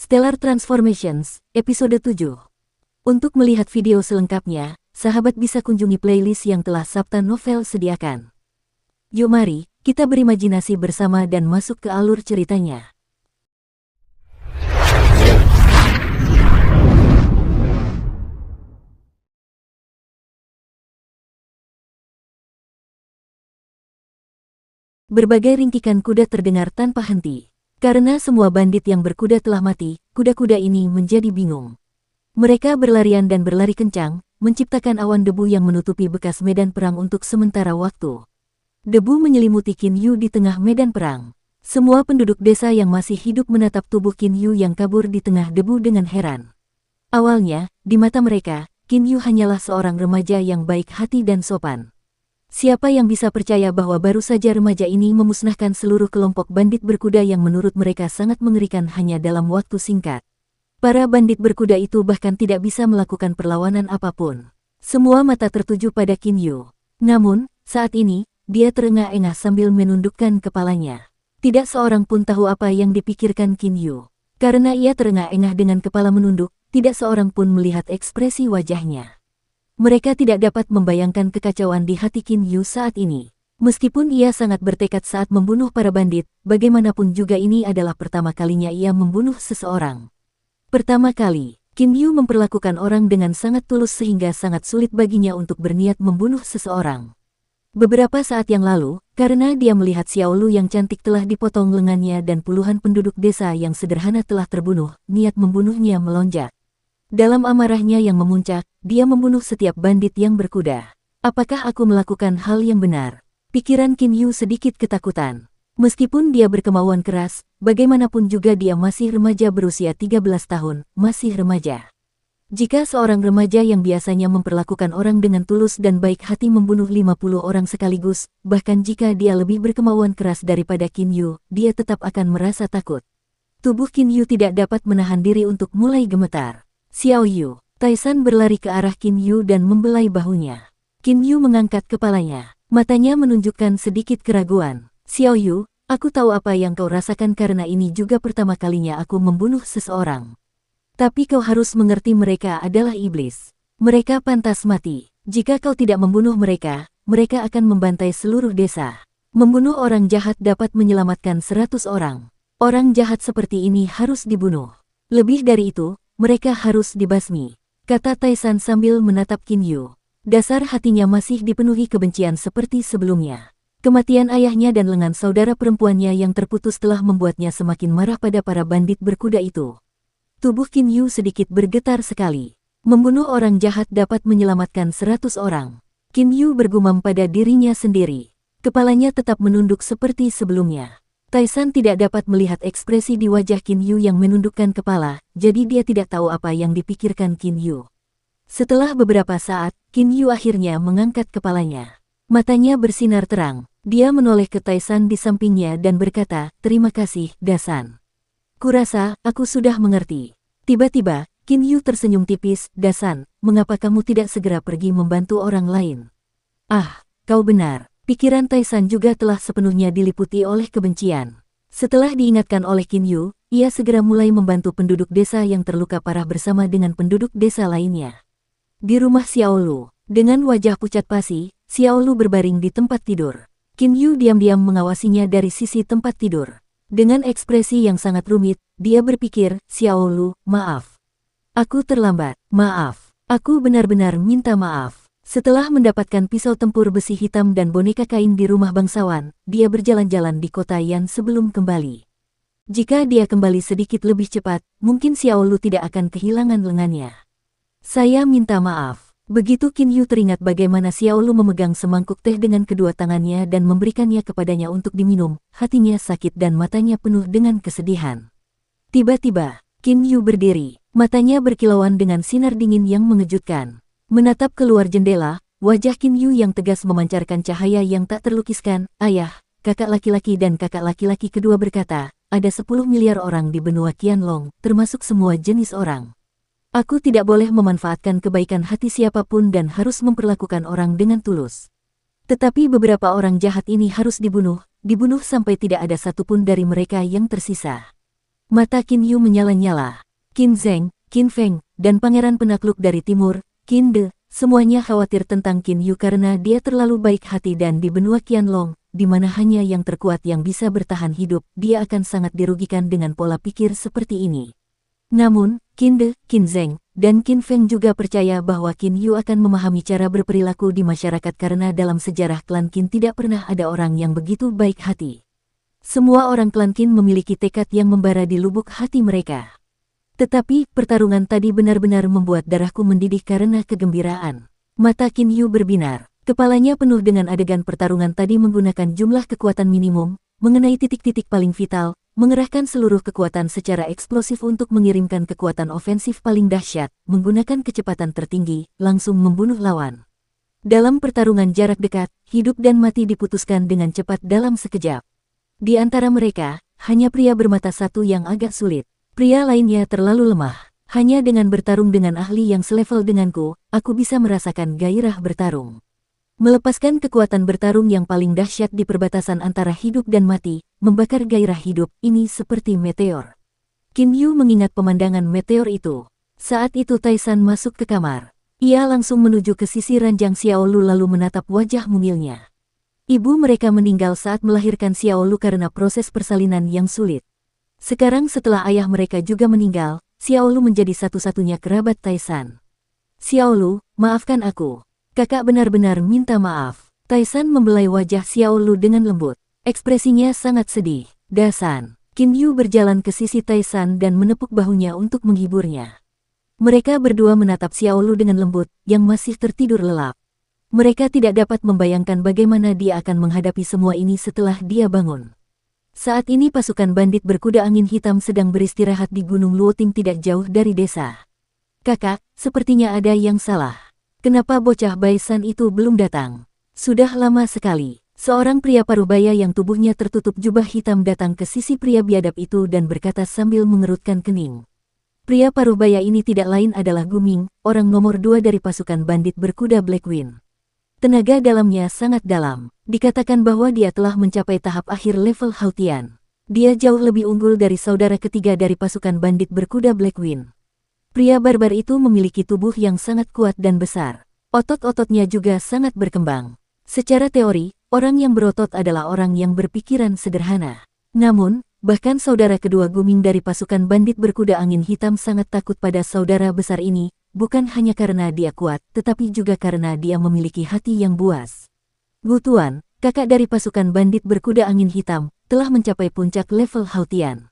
Stellar Transformations, episode 7. Untuk melihat video selengkapnya, sahabat bisa kunjungi playlist yang telah Sabta Novel sediakan. Yuk mari, kita berimajinasi bersama dan masuk ke alur ceritanya. Berbagai ringkikan kuda terdengar tanpa henti. Karena semua bandit yang berkuda telah mati, kuda-kuda ini menjadi bingung. Mereka berlarian dan berlari kencang, menciptakan awan debu yang menutupi bekas medan perang untuk sementara waktu. Debu menyelimuti Qin Yu di tengah medan perang. Semua penduduk desa yang masih hidup menatap tubuh Qin Yu yang kabur di tengah debu dengan heran. Awalnya, di mata mereka, Qin Yu hanyalah seorang remaja yang baik hati dan sopan. Siapa yang bisa percaya bahwa baru saja remaja ini memusnahkan seluruh kelompok bandit berkuda yang menurut mereka sangat mengerikan hanya dalam waktu singkat. Para bandit berkuda itu bahkan tidak bisa melakukan perlawanan apapun. Semua mata tertuju pada Qin Yu. Namun, saat ini, dia terengah-engah sambil menundukkan kepalanya. Tidak seorang pun tahu apa yang dipikirkan Qin Yu. Karena ia terengah-engah dengan kepala menunduk, tidak seorang pun melihat ekspresi wajahnya. Mereka tidak dapat membayangkan kekacauan di hati Qin Yu saat ini. Meskipun ia sangat bertekad saat membunuh para bandit, bagaimanapun juga ini adalah pertama kalinya ia membunuh seseorang. Pertama kali, Qin Yu memperlakukan orang dengan sangat tulus sehingga sangat sulit baginya untuk berniat membunuh seseorang. Beberapa saat yang lalu, karena dia melihat Xiao Lu yang cantik telah dipotong lengannya dan puluhan penduduk desa yang sederhana telah terbunuh, niat membunuhnya melonjak. Dalam amarahnya yang memuncak, dia membunuh setiap bandit yang berkuda. Apakah aku melakukan hal yang benar? Pikiran Qin Yu sedikit ketakutan. Meskipun dia berkemauan keras, bagaimanapun juga dia masih remaja berusia 13 tahun, masih remaja. Jika seorang remaja yang biasanya memperlakukan orang dengan tulus dan baik hati membunuh 50 orang sekaligus, bahkan jika dia lebih berkemauan keras daripada Qin Yu, dia tetap akan merasa takut. Tubuh Qin Yu tidak dapat menahan diri untuk mulai gemetar. Xiao Yu, Taisan berlari ke arah Qin Yu dan membelai bahunya. Qin Yu mengangkat kepalanya. Matanya menunjukkan sedikit keraguan. Xiao Yu, aku tahu apa yang kau rasakan karena ini juga pertama kalinya aku membunuh seseorang. Tapi kau harus mengerti mereka adalah iblis. Mereka pantas mati. Jika kau tidak membunuh mereka, mereka akan membantai seluruh desa. Membunuh orang jahat dapat menyelamatkan 100 orang. Orang jahat seperti ini harus dibunuh. Lebih dari itu, mereka harus dibasmi, kata Taisan sambil menatap Qin Yu. Dasar hatinya masih dipenuhi kebencian seperti sebelumnya. Kematian ayahnya dan lengan saudara perempuannya yang terputus telah membuatnya semakin marah pada para bandit berkuda itu. Tubuh Qin Yu sedikit bergetar sekali. Membunuh orang jahat dapat menyelamatkan 100 orang. Qin Yu bergumam pada dirinya sendiri. Kepalanya tetap menunduk seperti sebelumnya. Taisan tidak dapat melihat ekspresi di wajah Qin Yu yang menundukkan kepala, jadi dia tidak tahu apa yang dipikirkan Qin Yu. Setelah beberapa saat, Qin Yu akhirnya mengangkat kepalanya. Matanya bersinar terang. Dia menoleh ke Taisan di sampingnya dan berkata, "Terima kasih, Dasan. Kurasa, aku sudah mengerti." Tiba-tiba, Qin Yu tersenyum tipis, "Dasan, mengapa kamu tidak segera pergi membantu orang lain?" "Ah, kau benar." Pikiran Taisan juga telah sepenuhnya diliputi oleh kebencian. Setelah diingatkan oleh Qin Yu, ia segera mulai membantu penduduk desa yang terluka parah bersama dengan penduduk desa lainnya. Di rumah Xiao Lu, dengan wajah pucat pasi, Xiao Lu berbaring di tempat tidur. Qin Yu diam-diam mengawasinya dari sisi tempat tidur. Dengan ekspresi yang sangat rumit, dia berpikir, "Xiao Lu, maaf. Aku terlambat, maaf. Aku benar-benar minta maaf." Setelah mendapatkan pisau tempur besi hitam dan boneka kain di rumah bangsawan, dia berjalan-jalan di kota Yan sebelum kembali. Jika dia kembali sedikit lebih cepat, mungkin Xiao Lu tidak akan kehilangan lengannya. "Saya minta maaf." Begitu Qin Yu teringat bagaimana Xiao Lu memegang semangkuk teh dengan kedua tangannya dan memberikannya kepadanya untuk diminum, hatinya sakit dan matanya penuh dengan kesedihan. Tiba-tiba, Qin Yu berdiri, matanya berkilauan dengan sinar dingin yang mengejutkan. Menatap keluar jendela, wajah Qin Yu yang tegas memancarkan cahaya yang tak terlukiskan. "Ayah, kakak laki-laki dan kakak laki-laki kedua berkata, ada 10 miliar orang di benua Qianlong, termasuk semua jenis orang. Aku tidak boleh memanfaatkan kebaikan hati siapapun dan harus memperlakukan orang dengan tulus. Tetapi beberapa orang jahat ini harus dibunuh sampai tidak ada satupun dari mereka yang tersisa. Mata Qin Yu menyala-nyala. Qin Zheng, Qin Feng, dan pangeran penakluk dari timur, Qin De, semuanya khawatir tentang Qin Yu karena dia terlalu baik hati dan di benua Qianlong, di mana hanya yang terkuat yang bisa bertahan hidup, dia akan sangat dirugikan dengan pola pikir seperti ini. Namun, Qin De, Qin Zheng, dan Qin Feng juga percaya bahwa Qin Yu akan memahami cara berperilaku di masyarakat karena dalam sejarah klan Qin tidak pernah ada orang yang begitu baik hati. Semua orang klan Qin memiliki tekad yang membara di lubuk hati mereka. Tetapi, pertarungan tadi benar-benar membuat darahku mendidih karena kegembiraan. Mata Qin Yu berbinar. Kepalanya penuh dengan adegan pertarungan tadi menggunakan jumlah kekuatan minimum, mengenai titik-titik paling vital, mengerahkan seluruh kekuatan secara eksplosif untuk mengirimkan kekuatan ofensif paling dahsyat, menggunakan kecepatan tertinggi, langsung membunuh lawan. Dalam pertarungan jarak dekat, hidup dan mati diputuskan dengan cepat dalam sekejap. Di antara mereka, hanya pria bermata satu yang agak sulit. Pria lainnya terlalu lemah. Hanya dengan bertarung dengan ahli yang selevel denganku, aku bisa merasakan gairah bertarung. Melepaskan kekuatan bertarung yang paling dahsyat di perbatasan antara hidup dan mati, membakar gairah hidup, ini seperti meteor. Qin Yu mengingat pemandangan meteor itu. Saat itu Taisan masuk ke kamar. Ia langsung menuju ke sisi ranjang Xiao Lu lalu menatap wajah mungilnya. Ibu mereka meninggal saat melahirkan Xiao Lu karena proses persalinan yang sulit. Sekarang setelah ayah mereka juga meninggal, Xiao Lu menjadi satu-satunya kerabat Taisan. Xiao Lu, maafkan aku. Kakak benar-benar minta maaf. Taisan membelai wajah Xiao Lu dengan lembut. Ekspresinya sangat sedih. Dasan. Qin Yu berjalan ke sisi Taisan dan menepuk bahunya untuk menghiburnya. Mereka berdua menatap Xiao Lu dengan lembut, yang masih tertidur lelap. Mereka tidak dapat membayangkan bagaimana dia akan menghadapi semua ini setelah dia bangun. Saat ini pasukan bandit berkuda angin hitam sedang beristirahat di Gunung Luoting tidak jauh dari desa. Kakak, sepertinya ada yang salah. Kenapa bocah Baisan itu belum datang? Sudah lama sekali. Seorang pria parubaya yang tubuhnya tertutup jubah hitam datang ke sisi pria biadab itu dan berkata sambil mengerutkan kening. Pria parubaya ini tidak lain adalah Guming, orang nomor 2 dari pasukan bandit berkuda Blackwind. Tenaga dalamnya sangat dalam. Dikatakan bahwa dia telah mencapai tahap akhir level Hautian. Dia jauh lebih unggul dari saudara ketiga dari pasukan bandit berkuda Blackwind. Pria barbar itu memiliki tubuh yang sangat kuat dan besar. Otot-ototnya juga sangat berkembang. Secara teori, orang yang berotot adalah orang yang berpikiran sederhana. Namun, bahkan saudara kedua Guming dari pasukan bandit berkuda angin hitam sangat takut pada saudara besar ini, bukan hanya karena dia kuat, tetapi juga karena dia memiliki hati yang buas. Gu Tuan, kakak dari pasukan bandit berkuda angin hitam, telah mencapai puncak level Hautian.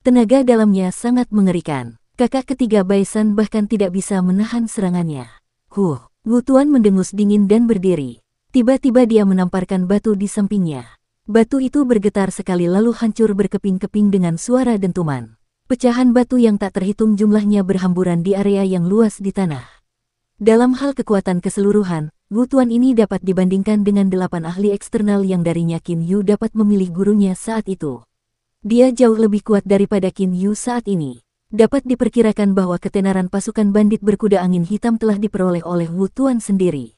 Tenaga dalamnya sangat mengerikan. Kakak ketiga Baisan bahkan tidak bisa menahan serangannya. Gu Tuan mendengus dingin dan berdiri. Tiba-tiba dia menamparkan batu di sampingnya. Batu itu bergetar sekali lalu hancur berkeping-keping dengan suara dentuman. Pecahan batu yang tak terhitung jumlahnya berhamburan di area yang luas di tanah. Dalam hal kekuatan keseluruhan, Gu Tuan ini dapat dibandingkan dengan 8 ahli eksternal yang darinya Qin Yu dapat memilih gurunya saat itu. Dia jauh lebih kuat daripada Qin Yu saat ini. Dapat diperkirakan bahwa ketenaran pasukan bandit berkuda angin hitam telah diperoleh oleh Wu Tuan sendiri.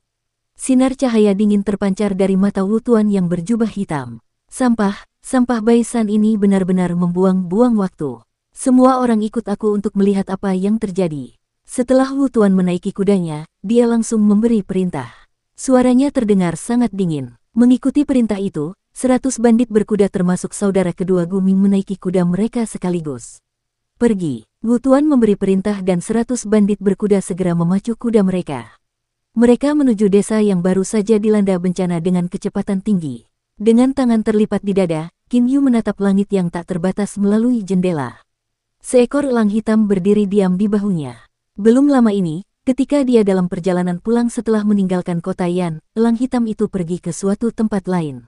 Sinar cahaya dingin terpancar dari mata Wu Tuan yang berjubah hitam. Sampah Baisan ini benar-benar membuang-buang waktu. Semua orang ikut aku untuk melihat apa yang terjadi. Setelah Wu Tuan menaiki kudanya, dia langsung memberi perintah. Suaranya terdengar sangat dingin. Mengikuti perintah itu, 100 bandit berkuda termasuk saudara kedua Guming menaiki kuda mereka sekaligus. Pergi. Wu Tuan memberi perintah dan 100 bandit berkuda segera memacu kuda mereka. Mereka menuju desa yang baru saja dilanda bencana dengan kecepatan tinggi. Dengan tangan terlipat di dada, Qin Yu menatap langit yang tak terbatas melalui jendela. Seekor elang hitam berdiri diam di bahunya. Belum lama ini, ketika dia dalam perjalanan pulang setelah meninggalkan kota Yan, elang hitam itu pergi ke suatu tempat lain.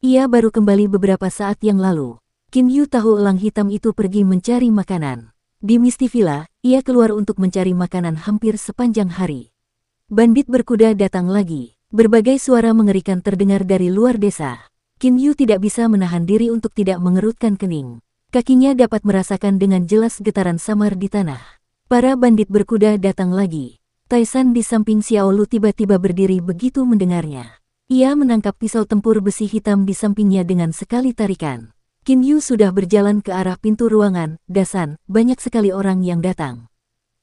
Ia baru kembali beberapa saat yang lalu. Qin Yu tahu elang hitam itu pergi mencari makanan. Di Mistivilla, ia keluar untuk mencari makanan hampir sepanjang hari. Bandit berkuda datang lagi. Berbagai suara mengerikan terdengar dari luar desa. Qin Yu tidak bisa menahan diri untuk tidak mengerutkan kening. Kakinya dapat merasakan dengan jelas getaran samar di tanah. Para bandit berkuda datang lagi. Taisan di samping Xiao Lu tiba-tiba berdiri begitu mendengarnya. Ia menangkap pisau tempur besi hitam di sampingnya dengan sekali tarikan. Qin Yu sudah berjalan ke arah pintu ruangan. Dasan, banyak sekali orang yang datang.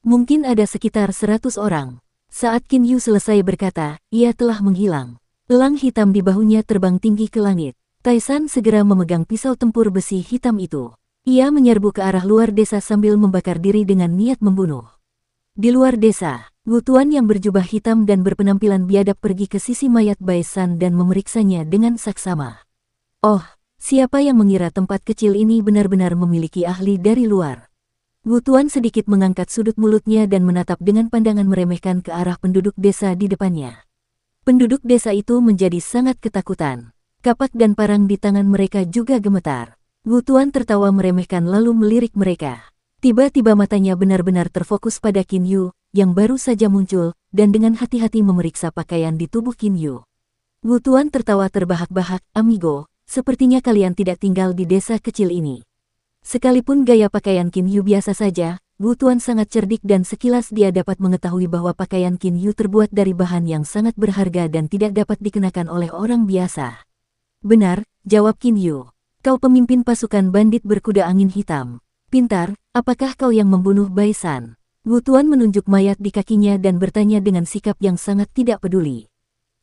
Mungkin ada sekitar 100 orang. Saat Qin Yu selesai berkata, ia telah menghilang. Elang hitam di bahunya terbang tinggi ke langit. Taisan segera memegang pisau tempur besi hitam itu. Ia menyerbu ke arah luar desa sambil membakar diri dengan niat membunuh. Di luar desa, Wu Tuan yang berjubah hitam dan berpenampilan biadab pergi ke sisi mayat Bai San dan memeriksanya dengan saksama. Oh, siapa yang mengira tempat kecil ini benar-benar memiliki ahli dari luar? Wu Tuan sedikit mengangkat sudut mulutnya dan menatap dengan pandangan meremehkan ke arah penduduk desa di depannya. Penduduk desa itu menjadi sangat ketakutan. Kapak dan parang di tangan mereka juga gemetar. Wu Tuan tertawa meremehkan lalu melirik mereka. Tiba-tiba matanya benar-benar terfokus pada Qin Yu, yang baru saja muncul, dan dengan hati-hati memeriksa pakaian di tubuh Qin Yu. Wu Tuan tertawa terbahak-bahak, "Amigo, sepertinya kalian tidak tinggal di desa kecil ini." Sekalipun gaya pakaian Qin Yu biasa saja, Wu Tuan sangat cerdik dan sekilas dia dapat mengetahui bahwa pakaian Qin Yu terbuat dari bahan yang sangat berharga dan tidak dapat dikenakan oleh orang biasa. "Benar," jawab Qin Yu. "Kau pemimpin pasukan bandit berkuda angin hitam. Pintar, apakah kau yang membunuh Bai San?" Wu Tuan menunjuk mayat di kakinya dan bertanya dengan sikap yang sangat tidak peduli.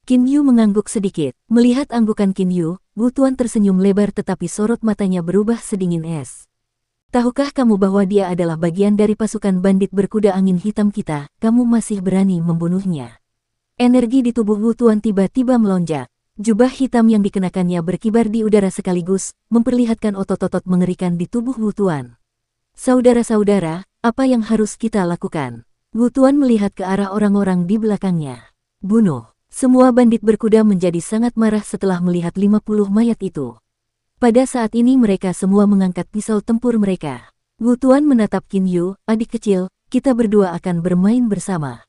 Qin Yu mengangguk sedikit. Melihat anggukan Qin Yu, Wu Tuan tersenyum lebar tetapi sorot matanya berubah sedingin es. "Tahukah kamu bahwa dia adalah bagian dari pasukan bandit berkuda angin hitam kita? Kamu masih berani membunuhnya?" Energi di tubuh Wu Tuan tiba-tiba melonjak. Jubah hitam yang dikenakannya berkibar di udara sekaligus, memperlihatkan otot-otot mengerikan di tubuh Wu Tuan. "Saudara-saudara, apa yang harus kita lakukan?" Wu Tuan melihat ke arah orang-orang di belakangnya. "Bunuh." Semua bandit berkuda menjadi sangat marah setelah melihat 50 mayat itu. Pada saat ini mereka semua mengangkat pisau tempur mereka. Wu Tuan menatap Qin Yu, "Adik kecil, kita berdua akan bermain bersama.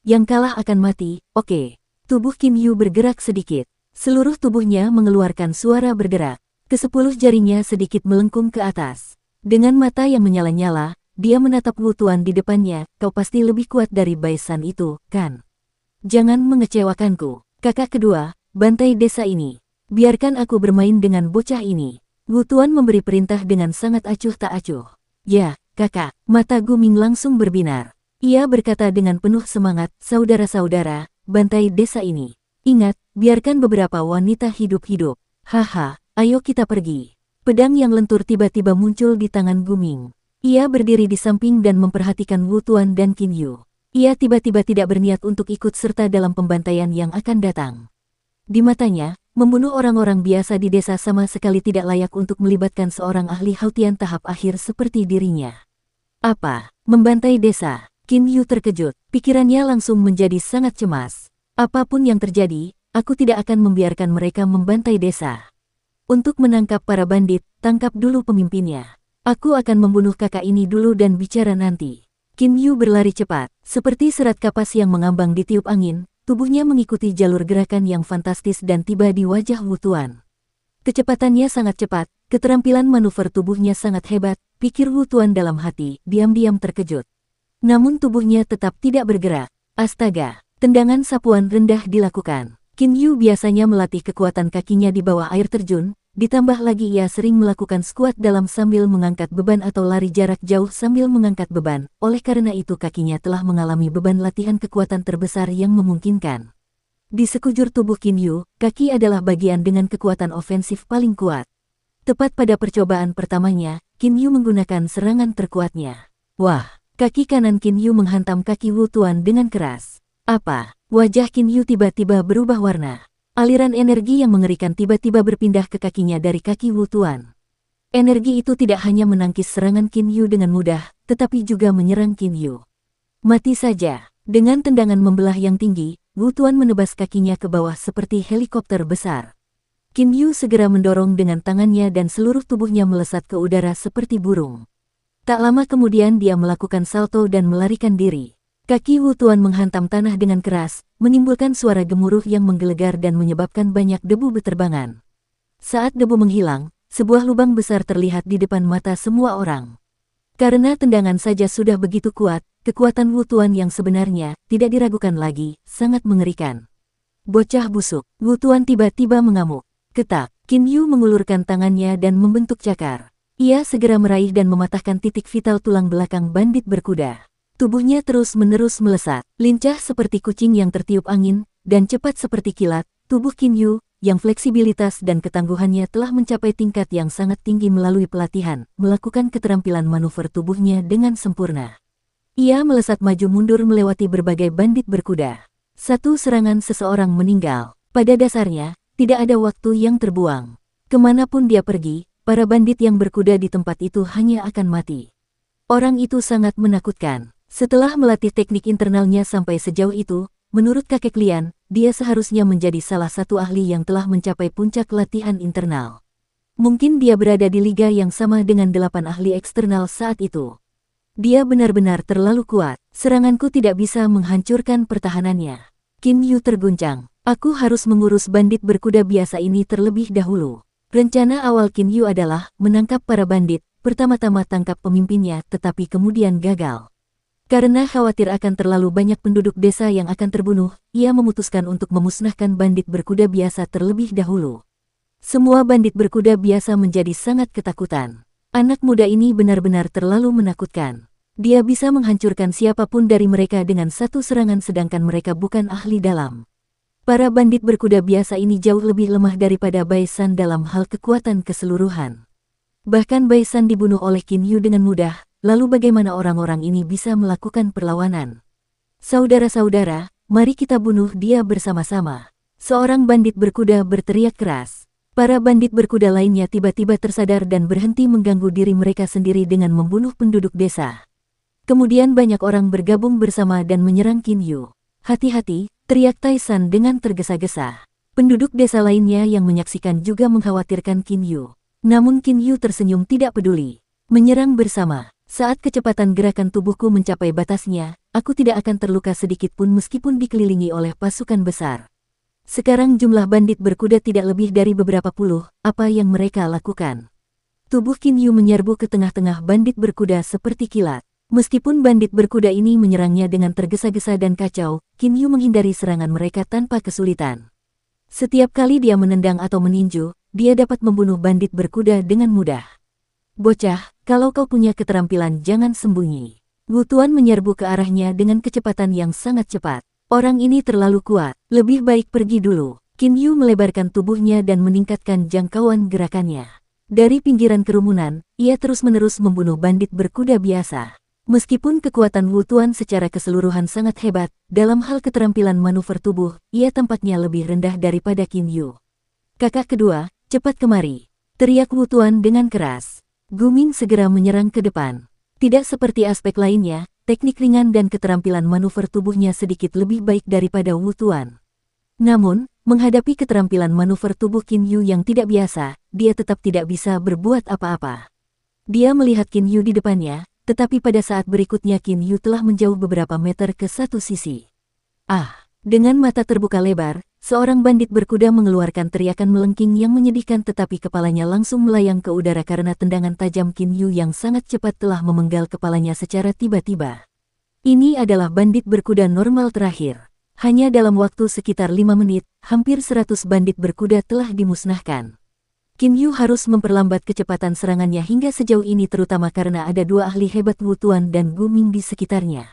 Yang kalah akan mati, oke?" Tubuh Qin Yu bergerak sedikit. Seluruh tubuhnya mengeluarkan suara berderak. Ke-10 jarinya sedikit melengkung ke atas. Dengan mata yang menyala-nyala, dia menatap Wu Tuan di depannya. "Kau pasti lebih kuat dari Bai San itu, kan? Jangan mengecewakanku. Kakak kedua, bantai desa ini. Biarkan aku bermain dengan bocah ini." Wu Tuan memberi perintah dengan sangat acuh tak acuh. "Ya, kakak." Mata Guming langsung berbinar. Ia berkata dengan penuh semangat, "Saudara-saudara, bantai desa ini. Ingat, biarkan beberapa wanita hidup-hidup. Haha, ayo kita pergi." Pedang yang lentur tiba-tiba muncul di tangan Guming. Ia berdiri di samping dan memperhatikan Wu Tuan dan Qin Yu. Ia tiba-tiba tidak berniat untuk ikut serta dalam pembantaian yang akan datang. Di matanya, membunuh orang-orang biasa di desa sama sekali tidak layak untuk melibatkan seorang ahli Hautian tahap akhir seperti dirinya. "Apa? Membantai desa?" Qin Yu terkejut. Pikirannya langsung menjadi sangat cemas. "Apapun yang terjadi, aku tidak akan membiarkan mereka membantai desa. Untuk menangkap para bandit, tangkap dulu pemimpinnya. Aku akan membunuh kakak ini dulu dan bicara nanti." Qin Yu berlari cepat, seperti serat kapas yang mengambang di tiup angin, tubuhnya mengikuti jalur gerakan yang fantastis dan tiba di wajah Wu Tuan. Kecepatannya sangat cepat, keterampilan manuver tubuhnya sangat hebat, pikir Wu Tuan dalam hati, diam-diam terkejut. Namun tubuhnya tetap tidak bergerak. Astaga, tendangan sapuan rendah dilakukan. Qin Yu biasanya melatih kekuatan kakinya di bawah air terjun, ditambah lagi ia sering melakukan skuat dalam sambil mengangkat beban atau lari jarak jauh sambil mengangkat beban, oleh karena itu kakinya telah mengalami beban latihan kekuatan terbesar yang memungkinkan. Di sekujur tubuh Qin Yu, kaki adalah bagian dengan kekuatan ofensif paling kuat. Tepat pada percobaan pertamanya, Qin Yu menggunakan serangan terkuatnya. Wah, kaki kanan Qin Yu menghantam kaki Wu Tuan dengan keras. Apa? Wajah Qin Yu tiba-tiba berubah warna. Aliran energi yang mengerikan tiba-tiba berpindah ke kakinya dari kaki Wu Tuan. Energi itu tidak hanya menangkis serangan Qin Yu dengan mudah, tetapi juga menyerang Qin Yu. Mati saja. Dengan tendangan membelah yang tinggi, Wu Tuan menebas kakinya ke bawah seperti helikopter besar. Qin Yu segera mendorong dengan tangannya dan seluruh tubuhnya melesat ke udara seperti burung. Tak lama kemudian dia melakukan salto dan melarikan diri. Kaki Wu Tuan menghantam tanah dengan keras, menimbulkan suara gemuruh yang menggelegar dan menyebabkan banyak debu beterbangan. Saat debu menghilang, sebuah lubang besar terlihat di depan mata semua orang. Karena tendangan saja sudah begitu kuat, kekuatan Wu Tuan yang sebenarnya tidak diragukan lagi, sangat mengerikan. Bocah busuk, Wu Tuan tiba-tiba mengamuk. Ketak, Qin Yu mengulurkan tangannya dan membentuk cakar. Ia segera meraih dan mematahkan titik vital tulang belakang bandit berkuda. Tubuhnya terus-menerus melesat, lincah seperti kucing yang tertiup angin, dan cepat seperti kilat. Tubuh Qin Yu, yang fleksibilitas dan ketangguhannya telah mencapai tingkat yang sangat tinggi melalui pelatihan, melakukan keterampilan manuver tubuhnya dengan sempurna. Ia melesat maju mundur melewati berbagai bandit berkuda. Satu serangan seseorang meninggal. Pada dasarnya, tidak ada waktu yang terbuang. Kemanapun dia pergi, para bandit yang berkuda di tempat itu hanya akan mati. Orang itu sangat menakutkan. Setelah melatih teknik internalnya sampai sejauh itu, menurut kakek Lian, dia seharusnya menjadi salah satu ahli yang telah mencapai puncak latihan internal. Mungkin dia berada di liga yang sama dengan 8 ahli eksternal saat itu. Dia benar-benar terlalu kuat. Seranganku tidak bisa menghancurkan pertahanannya. Qin Yu terguncang. Aku harus mengurus bandit berkuda biasa ini terlebih dahulu. Rencana awal Qin Yu adalah menangkap para bandit, pertama-tama tangkap pemimpinnya tetapi kemudian gagal. Karena khawatir akan terlalu banyak penduduk desa yang akan terbunuh, ia memutuskan untuk memusnahkan bandit berkuda biasa terlebih dahulu. Semua bandit berkuda biasa menjadi sangat ketakutan. Anak muda ini benar-benar terlalu menakutkan. Dia bisa menghancurkan siapapun dari mereka dengan satu serangan sedangkan mereka bukan ahli dalam. Para bandit berkuda biasa ini jauh lebih lemah daripada Bai San dalam hal kekuatan keseluruhan. Bahkan Bai San dibunuh oleh Qin Yu dengan mudah, lalu bagaimana orang-orang ini bisa melakukan perlawanan? Saudara-saudara, mari kita bunuh dia bersama-sama. Seorang bandit berkuda berteriak keras. Para bandit berkuda lainnya tiba-tiba tersadar dan berhenti mengganggu diri mereka sendiri dengan membunuh penduduk desa. Kemudian banyak orang bergabung bersama dan menyerang Qin Yu. Hati-hati, teriak Taisan dengan tergesa-gesa. Penduduk desa lainnya yang menyaksikan juga mengkhawatirkan Qin Yu. Namun Qin Yu tersenyum tidak peduli. Menyerang bersama. Saat kecepatan gerakan tubuhku mencapai batasnya, aku tidak akan terluka sedikit pun meskipun dikelilingi oleh pasukan besar. Sekarang jumlah bandit berkuda tidak lebih dari beberapa puluh, apa yang mereka lakukan? Tubuh Qin Yu menyerbu ke tengah-tengah bandit berkuda seperti kilat. Meskipun bandit berkuda ini menyerangnya dengan tergesa-gesa dan kacau, Qin Yu menghindari serangan mereka tanpa kesulitan. Setiap kali dia menendang atau meninju, dia dapat membunuh bandit berkuda dengan mudah. Bocah, kalau kau punya keterampilan jangan sembunyi. Wu Tuan menyerbu ke arahnya dengan kecepatan yang sangat cepat. Orang ini terlalu kuat, lebih baik pergi dulu. Qin Yu melebarkan tubuhnya dan meningkatkan jangkauan gerakannya. Dari pinggiran kerumunan, ia terus-menerus membunuh bandit berkuda biasa. Meskipun kekuatan Wu Tuan secara keseluruhan sangat hebat, dalam hal keterampilan manuver tubuh, ia tampaknya lebih rendah daripada Qin Yu. Kakak kedua, cepat kemari. Teriak Wu Tuan dengan keras. Guming segera menyerang ke depan. Tidak seperti aspek lainnya, teknik ringan dan keterampilan manuver tubuhnya sedikit lebih baik daripada Wu Tuan. Namun, menghadapi keterampilan manuver tubuh Qin Yu yang tidak biasa, dia tetap tidak bisa berbuat apa-apa. Dia melihat Qin Yu di depannya, tetapi pada saat berikutnya Qin Yu telah menjauh beberapa meter ke satu sisi. Ah! Dengan mata terbuka lebar, seorang bandit berkuda mengeluarkan teriakan melengking yang menyedihkan tetapi kepalanya langsung melayang ke udara karena tendangan tajam Qin Yu yang sangat cepat telah memenggal kepalanya secara tiba-tiba. Ini adalah bandit berkuda normal terakhir. Hanya dalam waktu sekitar 5 menit, hampir 100 bandit berkuda telah dimusnahkan. Qin Yu harus memperlambat kecepatan serangannya hingga sejauh ini terutama karena ada dua ahli hebat Wu Tuan dan Guming di sekitarnya.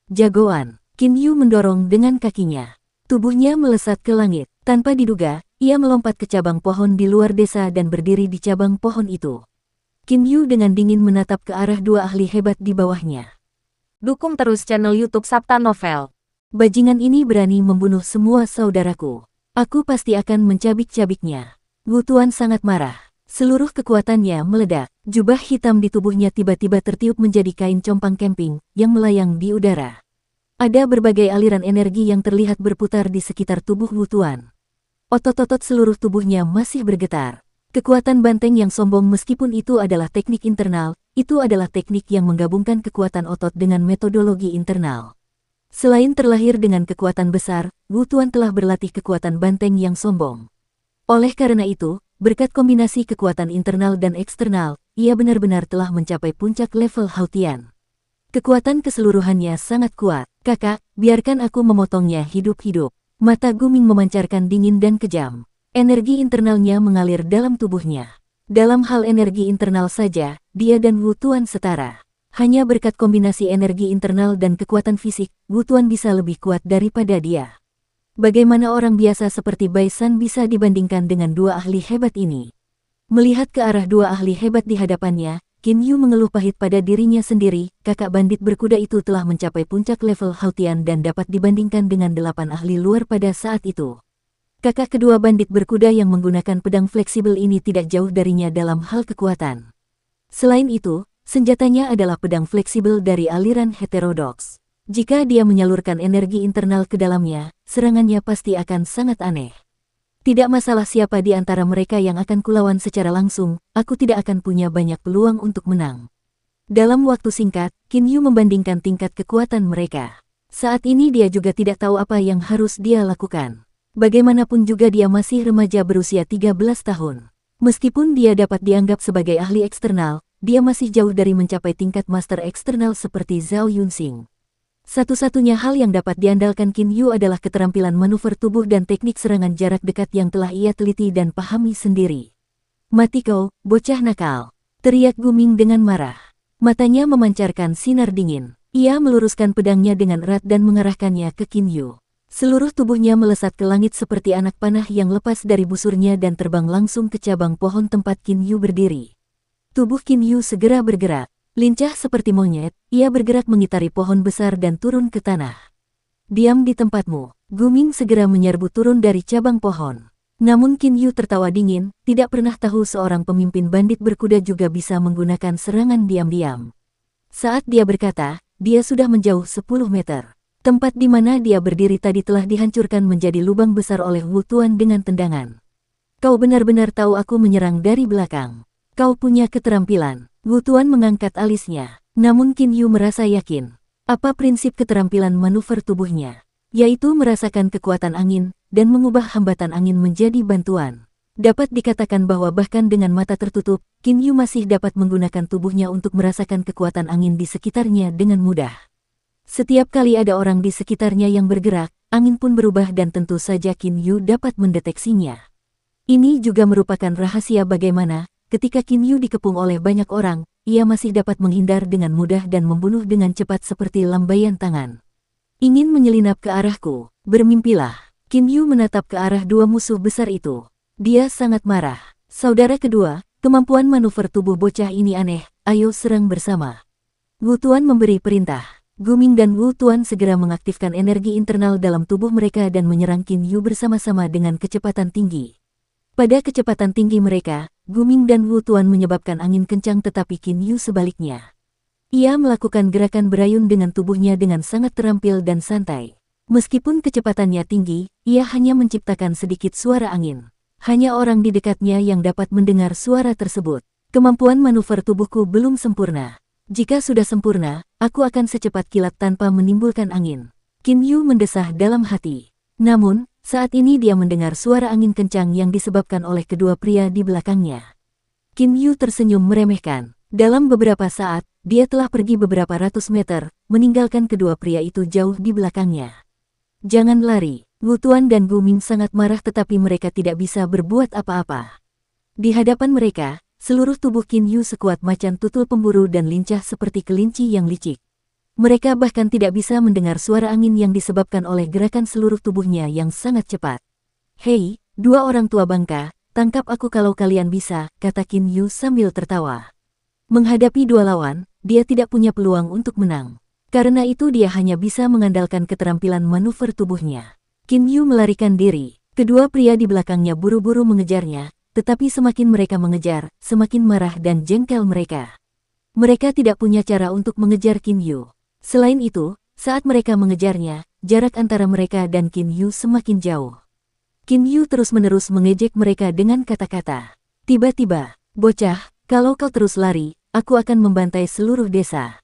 Jagoan, Qin Yu mendorong dengan kakinya. Tubuhnya melesat ke langit. Tanpa diduga, ia melompat ke cabang pohon di luar desa dan berdiri di cabang pohon itu. Qin Yu dengan dingin menatap ke arah dua ahli hebat di bawahnya. Dukung terus channel YouTube Sabta Novel. Bajingan ini berani membunuh semua saudaraku. Aku pasti akan mencabik-cabiknya. Wu Tuan sangat marah. Seluruh kekuatannya meledak. Jubah hitam di tubuhnya tiba-tiba tertiup menjadi kain compang camping yang melayang di udara. Ada berbagai aliran energi yang terlihat berputar di sekitar tubuh Wu Tuan. Otot-otot seluruh tubuhnya masih bergetar. Kekuatan banteng yang sombong meskipun itu adalah teknik internal, itu adalah teknik yang menggabungkan kekuatan otot dengan metodologi internal. Selain terlahir dengan kekuatan besar, Wu Tuan telah berlatih kekuatan banteng yang sombong. Oleh karena itu, berkat kombinasi kekuatan internal dan eksternal, ia benar-benar telah mencapai puncak level Hautian. Kekuatan keseluruhannya sangat kuat. Kakak, biarkan aku memotongnya hidup-hidup. Mata Guming memancarkan dingin dan kejam. Energi internalnya mengalir dalam tubuhnya. Dalam hal energi internal saja, dia dan Wu Tuan setara. Hanya berkat kombinasi energi internal dan kekuatan fisik, Wu Tuan bisa lebih kuat daripada dia. Bagaimana orang biasa seperti Bai San bisa dibandingkan dengan dua ahli hebat ini? Melihat ke arah dua ahli hebat di hadapannya, Qin Yu mengeluh pahit pada dirinya sendiri. Kakak bandit berkuda itu telah mencapai puncak level Hautian dan dapat dibandingkan dengan 8 ahli luar pada saat itu. Kakak kedua bandit berkuda yang menggunakan pedang fleksibel ini tidak jauh darinya dalam hal kekuatan. Selain itu, senjatanya adalah pedang fleksibel dari aliran heterodoks. Jika dia menyalurkan energi internal ke dalamnya, serangannya pasti akan sangat aneh. Tidak masalah siapa di antara mereka yang akan kulawan secara langsung, aku tidak akan punya banyak peluang untuk menang. Dalam waktu singkat, Qin Yu membandingkan tingkat kekuatan mereka. Saat ini dia juga tidak tahu apa yang harus dia lakukan. Bagaimanapun juga dia masih remaja berusia 13 tahun. Meskipun dia dapat dianggap sebagai ahli eksternal, dia masih jauh dari mencapai tingkat master eksternal seperti Zhao Yunxing. Satu-satunya hal yang dapat diandalkan Qin Yu adalah keterampilan manuver tubuh dan teknik serangan jarak dekat yang telah ia teliti dan pahami sendiri. Mati kau, bocah nakal! Teriak Guming dengan marah. Matanya memancarkan sinar dingin. Ia meluruskan pedangnya dengan erat dan mengarahkannya ke Qin Yu. Seluruh tubuhnya melesat ke langit seperti anak panah yang lepas dari busurnya dan terbang langsung ke cabang pohon tempat Qin Yu berdiri. Tubuh Qin Yu segera bergerak. Lincah seperti monyet, ia bergerak mengitari pohon besar dan turun ke tanah. Diam di tempatmu. Guming segera menyerbu turun dari cabang pohon. Namun Qin Yu tertawa dingin, tidak pernah tahu seorang pemimpin bandit berkuda juga bisa menggunakan serangan diam-diam. Saat dia berkata, dia sudah menjauh 10 meter. Tempat di mana dia berdiri tadi telah dihancurkan menjadi lubang besar oleh Wu Tuan dengan tendangan. Kau benar-benar tahu aku menyerang dari belakang. Kau punya keterampilan. Wu Tuan mengangkat alisnya. Namun Qin Yu merasa yakin. Apa prinsip keterampilan manuver tubuhnya? Yaitu merasakan kekuatan angin, dan mengubah hambatan angin menjadi bantuan. Dapat dikatakan bahwa bahkan dengan mata tertutup, Qin Yu masih dapat menggunakan tubuhnya untuk merasakan kekuatan angin di sekitarnya dengan mudah. Setiap kali ada orang di sekitarnya yang bergerak, angin pun berubah dan tentu saja Qin Yu dapat mendeteksinya. Ini juga merupakan rahasia bagaimana, ketika Qin Yu dikepung oleh banyak orang, ia masih dapat menghindar dengan mudah dan membunuh dengan cepat seperti lambaian tangan. Ingin menyelinap ke arahku, bermimpilah. Qin Yu menatap ke arah dua musuh besar itu. Dia sangat marah. Saudara kedua, kemampuan manuver tubuh bocah ini aneh, ayo serang bersama. Wu Tuan memberi perintah. Guming dan Wu Tuan segera mengaktifkan energi internal dalam tubuh mereka dan menyerang Qin Yu bersama-sama dengan kecepatan tinggi. Pada kecepatan tinggi mereka, Guming dan Wu Tuan menyebabkan angin kencang tetapi Qin Yu sebaliknya. Ia melakukan gerakan berayun dengan tubuhnya dengan sangat terampil dan santai. Meskipun kecepatannya tinggi, ia hanya menciptakan sedikit suara angin. Hanya orang di dekatnya yang dapat mendengar suara tersebut. Kemampuan manuver tubuhku belum sempurna. Jika sudah sempurna, aku akan secepat kilat tanpa menimbulkan angin. Qin Yu mendesah dalam hati. Namun, saat ini dia mendengar suara angin kencang yang disebabkan oleh kedua pria di belakangnya. Qin Yu tersenyum meremehkan. Dalam beberapa saat, dia telah pergi beberapa ratus meter, meninggalkan kedua pria itu jauh di belakangnya. Jangan lari. Wu Tuan dan Guming sangat marah tetapi mereka tidak bisa berbuat apa-apa. Di hadapan mereka, seluruh tubuh Qin Yu sekuat macan tutul pemburu dan lincah seperti kelinci yang licik. Mereka bahkan tidak bisa mendengar suara angin yang disebabkan oleh gerakan seluruh tubuhnya yang sangat cepat. Hei, dua orang tua bangka, tangkap aku kalau kalian bisa, kata Qin Yu sambil tertawa. Menghadapi dua lawan, dia tidak punya peluang untuk menang. Karena itu dia hanya bisa mengandalkan keterampilan manuver tubuhnya. Qin Yu melarikan diri. Kedua pria di belakangnya buru-buru mengejarnya. Tetapi semakin mereka mengejar, semakin marah dan jengkel mereka. Mereka tidak punya cara untuk mengejar Qin Yu. Selain itu, saat mereka mengejarnya, jarak antara mereka dan Qin Yu semakin jauh. Qin Yu terus-menerus mengejek mereka dengan kata-kata. Tiba-tiba, bocah, kalau kau terus lari, aku akan membantai seluruh desa.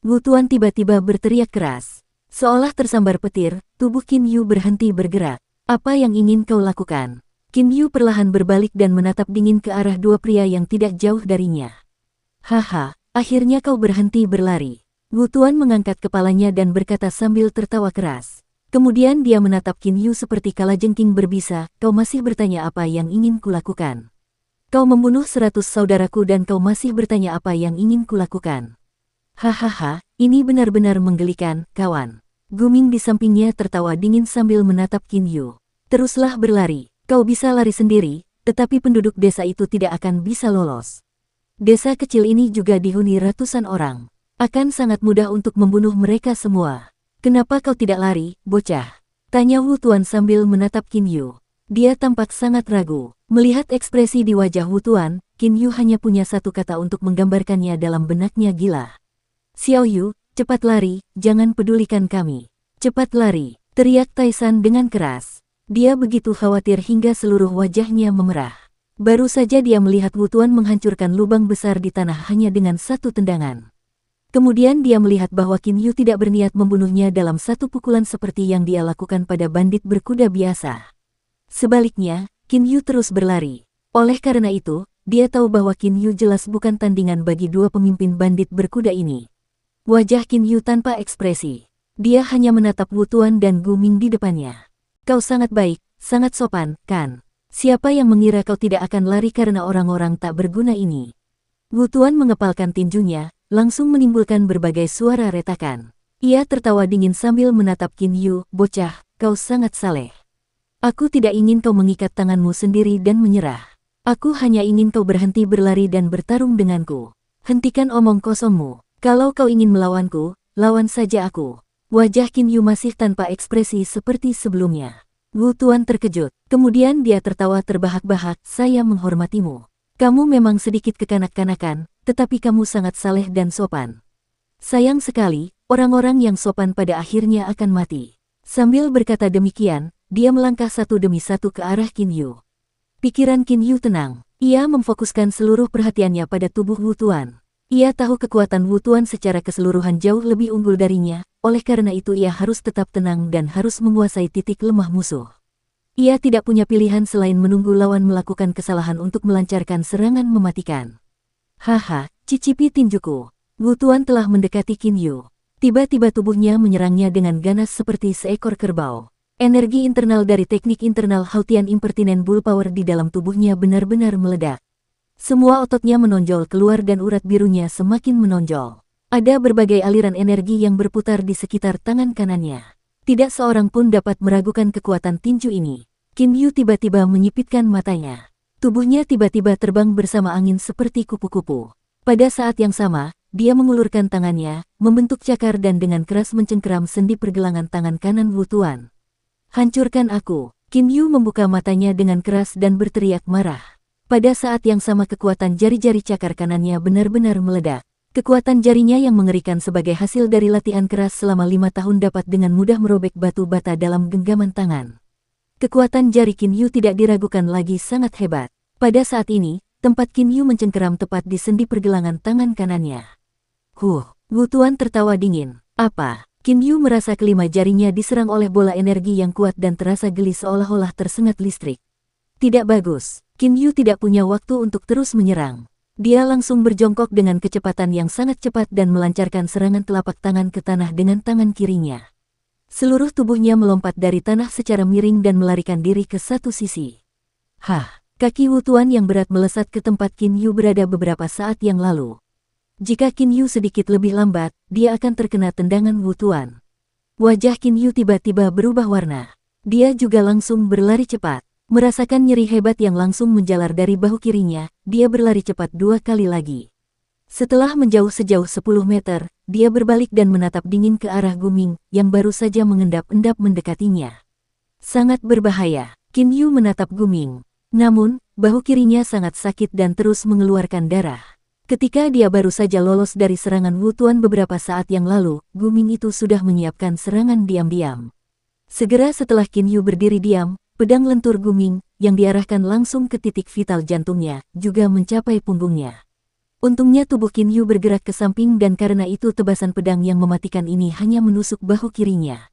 Wu Tuan tiba-tiba berteriak keras. Seolah tersambar petir, tubuh Qin Yu berhenti bergerak. Apa yang ingin kau lakukan? Qin Yu perlahan berbalik dan menatap dingin ke arah dua pria yang tidak jauh darinya. Haha, akhirnya kau berhenti berlari. Wu Tuan mengangkat kepalanya dan berkata sambil tertawa keras. Kemudian dia menatap Qin Yu seperti kalajengking berbisa, kau masih bertanya apa yang ingin kulakukan? Kau membunuh 100 saudaraku dan kau masih bertanya apa yang ingin kulakukan? Hahaha, ini benar-benar menggelikan, kawan. Guming di sampingnya tertawa dingin sambil menatap Qin Yu. Teruslah berlari, kau bisa lari sendiri, tetapi penduduk desa itu tidak akan bisa lolos. Desa kecil ini juga dihuni ratusan orang. Akan sangat mudah untuk membunuh mereka semua. Kenapa kau tidak lari, bocah? Tanya Wu Tuan sambil menatap Qin Yu. Dia tampak sangat ragu. Melihat ekspresi di wajah Wu Tuan, Qin Yu hanya punya satu kata untuk menggambarkannya dalam benaknya gila. Xiao Yu, cepat lari, jangan pedulikan kami. Cepat lari, teriak Taisan dengan keras. Dia begitu khawatir hingga seluruh wajahnya memerah. Baru saja dia melihat Wu Tuan menghancurkan lubang besar di tanah hanya dengan satu tendangan. Kemudian dia melihat bahwa Qin Yu tidak berniat membunuhnya dalam satu pukulan seperti yang dia lakukan pada bandit berkuda biasa. Sebaliknya, Qin Yu terus berlari. Oleh karena itu, dia tahu bahwa Qin Yu jelas bukan tandingan bagi dua pemimpin bandit berkuda ini. Wajah Qin Yu tanpa ekspresi. Dia hanya menatap Wu Tuan dan Guming di depannya. Kau sangat baik, sangat sopan, kan? Siapa yang mengira kau tidak akan lari karena orang-orang tak berguna ini? Wu Tuan mengepalkan tinjunya, langsung menimbulkan berbagai suara retakan. Ia tertawa dingin sambil menatap Qin Yu, bocah, kau sangat saleh. Aku tidak ingin kau mengikat tanganmu sendiri dan menyerah. Aku hanya ingin kau berhenti berlari dan bertarung denganku. Hentikan omong kosongmu. Kalau kau ingin melawanku, lawan saja aku. Wajah Qin Yu masih tanpa ekspresi seperti sebelumnya. Wu Tuan terkejut, kemudian dia tertawa terbahak-bahak, saya menghormatimu. Kamu memang sedikit kekanak-kanakan, tetapi kamu sangat saleh dan sopan. Sayang sekali, orang-orang yang sopan pada akhirnya akan mati. Sambil berkata demikian, dia melangkah satu demi satu ke arah Qin Yu. Pikiran Qin Yu tenang. Ia memfokuskan seluruh perhatiannya pada tubuh Wu Tuan. Ia tahu kekuatan Wu Tuan secara keseluruhan jauh lebih unggul darinya, oleh karena itu ia harus tetap tenang dan harus menguasai titik lemah musuh. Ia tidak punya pilihan selain menunggu lawan melakukan kesalahan untuk melancarkan serangan mematikan. Haha, cicipi tinjuku. Wu Tuan telah mendekati Qin Yu. Tiba-tiba tubuhnya menyerangnya dengan ganas seperti seekor kerbau. Energi internal dari teknik internal Hautian Impertinent Bull Power di dalam tubuhnya benar-benar meledak. Semua ototnya menonjol keluar dan urat birunya semakin menonjol. Ada berbagai aliran energi yang berputar di sekitar tangan kanannya. Tidak seorang pun dapat meragukan kekuatan tinju ini. Qin Yu tiba-tiba menyipitkan matanya. Tubuhnya tiba-tiba terbang bersama angin seperti kupu-kupu. Pada saat yang sama, dia mengulurkan tangannya, membentuk cakar dan dengan keras mencengkeram sendi pergelangan tangan kanan Wu Tuan. Hancurkan aku. Qin Yu membuka matanya dengan keras dan berteriak marah. Pada saat yang sama kekuatan jari-jari cakar kanannya benar-benar meledak. Kekuatan jarinya yang mengerikan sebagai hasil dari latihan keras selama 5 tahun dapat dengan mudah merobek batu bata dalam genggaman tangan. Kekuatan jari Qin Yu tidak diragukan lagi sangat hebat. Pada saat ini, tempat Qin Yu mencengkeram tepat di sendi pergelangan tangan kanannya. Wu Tuan tertawa dingin. Apa? Qin Yu merasa kelima jarinya diserang oleh bola energi yang kuat dan terasa geli seolah-olah tersengat listrik. Tidak bagus. Qin Yu tidak punya waktu untuk terus menyerang. Dia langsung berjongkok dengan kecepatan yang sangat cepat dan melancarkan serangan telapak tangan ke tanah dengan tangan kirinya. Seluruh tubuhnya melompat dari tanah secara miring dan melarikan diri ke satu sisi. Kaki Wu Tuan yang berat melesat ke tempat Qin Yu berada beberapa saat yang lalu. Jika Qin Yu sedikit lebih lambat, dia akan terkena tendangan Wu Tuan. Wajah Qin Yu tiba-tiba berubah warna. Dia juga langsung berlari cepat. Merasakan nyeri hebat yang langsung menjalar dari bahu kirinya, dia berlari cepat 2 kali lagi. Setelah menjauh sejauh 10 meter, dia berbalik dan menatap dingin ke arah Guming, yang baru saja mengendap-endap mendekatinya. Sangat berbahaya. Qin Yu menatap Guming. Namun, bahu kirinya sangat sakit dan terus mengeluarkan darah. Ketika dia baru saja lolos dari serangan Wu Tuan beberapa saat yang lalu, Guming itu sudah menyiapkan serangan diam-diam. Segera setelah Qin Yu berdiri diam, pedang lentur Guming, yang diarahkan langsung ke titik vital jantungnya, juga mencapai punggungnya. Untungnya tubuh Qin Yu bergerak ke samping dan karena itu tebasan pedang yang mematikan ini hanya menusuk bahu kirinya.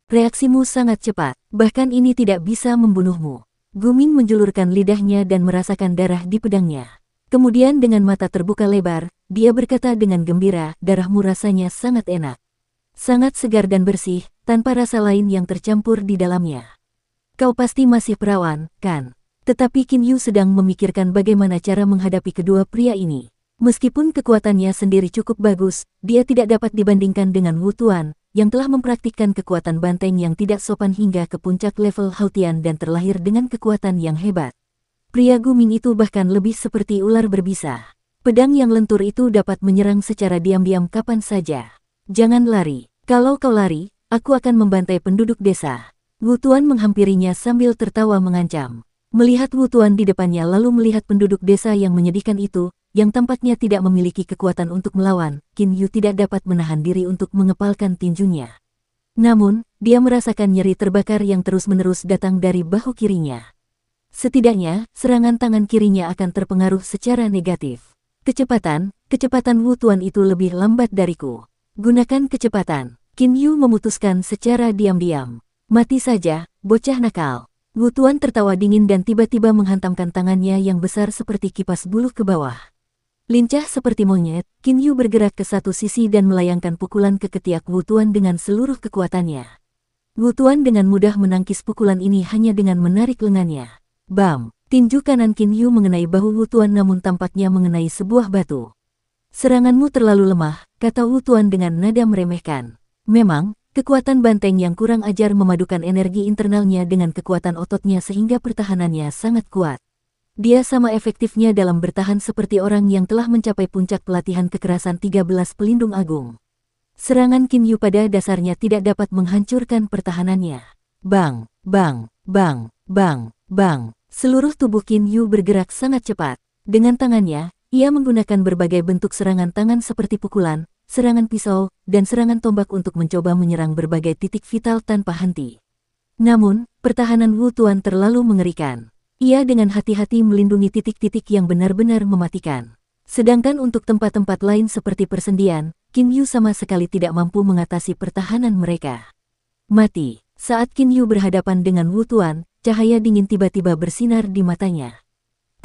Reaksimu sangat cepat, bahkan ini tidak bisa membunuhmu. Guming menjulurkan lidahnya dan merasakan darah di pedangnya. Kemudian dengan mata terbuka lebar, dia berkata dengan gembira, darahmu rasanya sangat enak. Sangat segar dan bersih, tanpa rasa lain yang tercampur di dalamnya. Kau pasti masih perawan, kan? Tetapi Qin Yu sedang memikirkan bagaimana cara menghadapi kedua pria ini. Meskipun kekuatannya sendiri cukup bagus, dia tidak dapat dibandingkan dengan Wu Tuan, yang telah mempraktikkan kekuatan banteng yang tidak sopan hingga ke puncak level Hautian dan terlahir dengan kekuatan yang hebat. Pria Guming itu bahkan lebih seperti ular berbisa. Pedang yang lentur itu dapat menyerang secara diam-diam kapan saja. Jangan lari. Kalau kau lari, aku akan membantai penduduk desa. Wu Tuan menghampirinya sambil tertawa mengancam. Melihat Wu Tuan di depannya lalu melihat penduduk desa yang menyedihkan itu, yang tampaknya tidak memiliki kekuatan untuk melawan, Qin Yu tidak dapat menahan diri untuk mengepalkan tinjunya. Namun, dia merasakan nyeri terbakar yang terus-menerus datang dari bahu kirinya. Setidaknya, serangan tangan kirinya akan terpengaruh secara negatif. Kecepatan Wu Tuan itu lebih lambat dariku. Gunakan kecepatan. Qin Yu memutuskan secara diam-diam. Mati saja, bocah nakal. Wu Tuan tertawa dingin dan tiba-tiba menghantamkan tangannya yang besar seperti kipas buluh ke bawah. Lincah seperti monyet, Qin Yu bergerak ke satu sisi dan melayangkan pukulan ke ketiak Wu Tuan dengan seluruh kekuatannya. Wu Tuan dengan mudah menangkis pukulan ini hanya dengan menarik lengannya. Bam! Tinju kanan Qin Yu mengenai bahu Wu Tuan namun tampaknya mengenai sebuah batu. Seranganmu terlalu lemah, kata Wu Tuan dengan nada meremehkan. Memang, kekuatan banteng yang kurang ajar memadukan energi internalnya dengan kekuatan ototnya sehingga pertahanannya sangat kuat. Dia sama efektifnya dalam bertahan seperti orang yang telah mencapai puncak pelatihan kekerasan 13 pelindung agung. Serangan Qin Yu pada dasarnya tidak dapat menghancurkan pertahanannya. Bang, bang, bang, bang, bang. Seluruh tubuh Qin Yu bergerak sangat cepat. Dengan tangannya, ia menggunakan berbagai bentuk serangan tangan seperti pukulan, serangan pisau, dan serangan tombak untuk mencoba menyerang berbagai titik vital tanpa henti. Namun, pertahanan Wu Tuan terlalu mengerikan. Ia dengan hati-hati melindungi titik-titik yang benar-benar mematikan. Sedangkan untuk tempat-tempat lain seperti persendian, Qin Yu sama sekali tidak mampu mengatasi pertahanan mereka. Mati. Saat Qin Yu berhadapan dengan Wu Tuan, cahaya dingin tiba-tiba bersinar di matanya.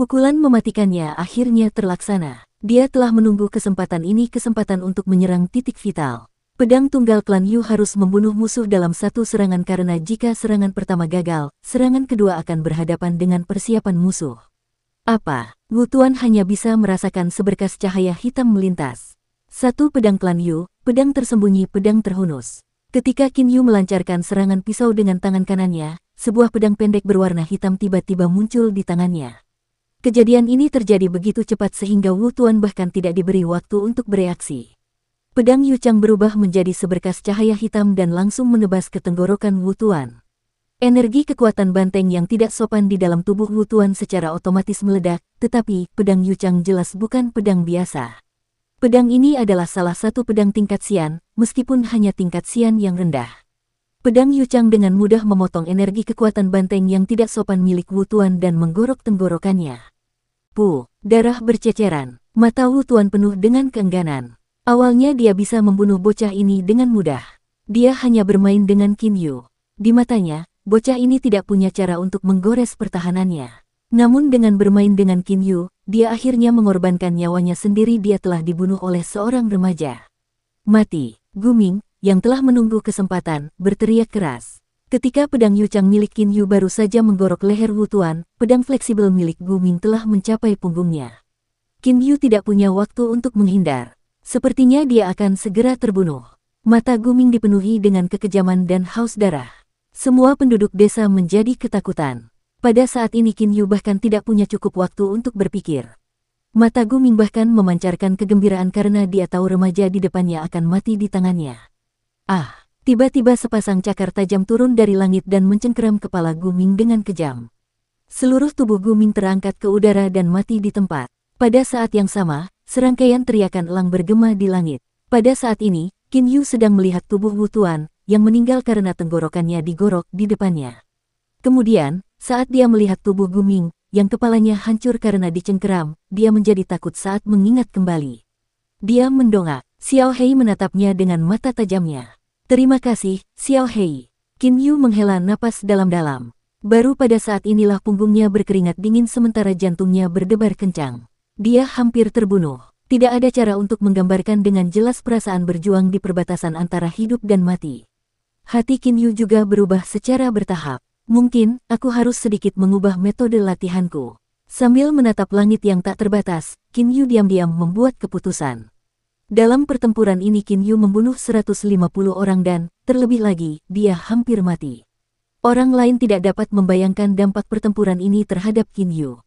Pukulan mematikannya akhirnya terlaksana. Dia telah menunggu kesempatan untuk menyerang titik vital. Pedang tunggal klan Yu harus membunuh musuh dalam satu serangan karena jika serangan pertama gagal, serangan kedua akan berhadapan dengan persiapan musuh. Apa? Wu Tuan hanya bisa merasakan seberkas cahaya hitam melintas. Satu pedang klan Yu, pedang tersembunyi, pedang terhunus. Ketika Qin Yu melancarkan serangan pisau dengan tangan kanannya, sebuah pedang pendek berwarna hitam tiba-tiba muncul di tangannya. Kejadian ini terjadi begitu cepat sehingga Wu Tuan bahkan tidak diberi waktu untuk bereaksi. Pedang Yu Chang berubah menjadi seberkas cahaya hitam dan langsung menebas ke tenggorokan Wu Tuan. Energi kekuatan banteng yang tidak sopan di dalam tubuh Wu Tuan secara otomatis meledak, tetapi pedang Yu Chang jelas bukan pedang biasa. Pedang ini adalah salah satu pedang tingkat Xian, meskipun hanya tingkat Xian yang rendah. Pedang Yu Chang dengan mudah memotong energi kekuatan banteng yang tidak sopan milik Wu Tuan dan menggorok tenggorokannya. Darah berceceran. Mata Wu Tuan penuh dengan keengganan. Awalnya dia bisa membunuh bocah ini dengan mudah. Dia hanya bermain dengan Qin Yu. Di matanya, bocah ini tidak punya cara untuk menggores pertahanannya. Namun dengan bermain dengan Qin Yu, dia akhirnya mengorbankan nyawanya sendiri. Dia telah dibunuh oleh seorang remaja. Mati. Guming, yang telah menunggu kesempatan, berteriak keras. Ketika pedang Yu Chang milik Qin Yu baru saja menggorok leher Wu Tuan, pedang fleksibel milik Guming telah mencapai punggungnya. Qin Yu tidak punya waktu untuk menghindar. Sepertinya dia akan segera terbunuh. Mata Guming dipenuhi dengan kekejaman dan haus darah. Semua penduduk desa menjadi ketakutan. Pada saat ini Qin Yu bahkan tidak punya cukup waktu untuk berpikir. Mata Guming bahkan memancarkan kegembiraan karena dia tahu remaja di depannya akan mati di tangannya. Tiba-tiba sepasang cakar tajam turun dari langit dan mencengkeram kepala Guming dengan kejam. Seluruh tubuh Guming terangkat ke udara dan mati di tempat. Pada saat yang sama, serangkaian teriakan elang bergema di langit. Pada saat ini, Qin Yu sedang melihat tubuh Wu Tuan, yang meninggal karena tenggorokannya digorok di depannya. Kemudian, saat dia melihat tubuh Guming, yang kepalanya hancur karena dicengkeram, dia menjadi takut saat mengingat kembali. Dia mendongak. Xiao Hei menatapnya dengan mata tajamnya. Terima kasih, Xiao Hei. Qin Yu menghela napas dalam-dalam. Baru pada saat inilah punggungnya berkeringat dingin sementara jantungnya berdebar kencang. Dia hampir terbunuh. Tidak ada cara untuk menggambarkan dengan jelas perasaan berjuang di perbatasan antara hidup dan mati. Hati Qin Yu juga berubah secara bertahap. Mungkin, aku harus sedikit mengubah metode latihanku. Sambil menatap langit yang tak terbatas, Qin Yu diam-diam membuat keputusan. Dalam pertempuran ini Qin Yu membunuh 150 orang dan, terlebih lagi, dia hampir mati. Orang lain tidak dapat membayangkan dampak pertempuran ini terhadap Qin Yu.